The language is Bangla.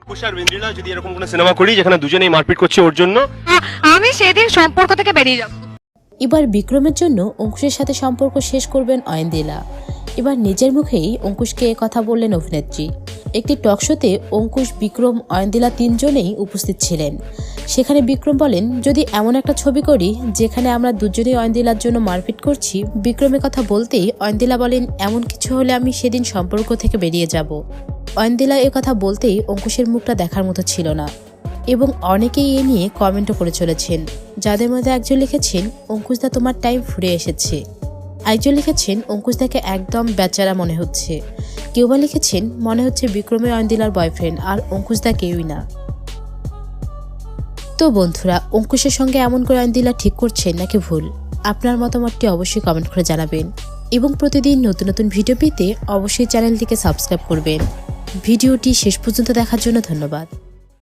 অঙ্কুশ আর ভেন্দ্রিলা যদি এরকম কোনো সিনেমা করি যেখানে দুজনেই মারপিট করছে ওর জন্য, আমি সেদিন সম্পর্ক থেকে বেরিয়ে যাব। এবার বিক্রমের জন্য অঙ্কুশের সাথে সম্পর্ক শেষ করবেন অয়নদিলা। এবার নিজের মুখেই অঙ্কুশকে কথা বললেন অভিনেত্রী। একটি টক শোতে অঙ্কুশ, বিক্রম, অয়নদিলা তিনজনেই উপস্থিত ছিলেন। সেখানে বিক্রম বলেন, যদি এমন একটা ছবি করি যেখানে আমরা দুজনেই অয়নদিলার জন্য মারপিট করছি। বিক্রমের কথা বলতেই অয়নদিলা বলেন, এমন কিছু হলে আমি সেদিন সম্পর্ক থেকে বেরিয়ে যাব। অয়নদিলা এ কথা বলতেই অঙ্কুশের মুখটা দেখার মতো ছিল না এবং অনেকেই এ নিয়ে কমেন্টও করে চলেছেন, যাদের মধ্যে একজন লিখেছেন, অঙ্কুশদা তোমার টাইম ফুরে এসেছে। একজন লিখেছেন, অঙ্কুশদাকে একদম বেচারা মনে হচ্ছে। কেউ বা লিখেছেন, মনে হচ্ছে বিক্রমে অয়নদিলার বয়ফ্রেন্ড আর অঙ্কুশদা কেউই না। তো বন্ধুরা, অঙ্কুশের সঙ্গে এমন করে অয়নদিলা ঠিক করছেন নাকি ভুল? আপনার মতামতটি অবশ্যই কমেন্ট করে জানাবেন এবং প্রতিদিন নতুন নতুন ভিডিও পেতে অবশ্যই চ্যানেলটিকে সাবস্ক্রাইব করবেন। ভিডিওটি শেষ পর্যন্ত দেখার জন্য ধন্যবাদ।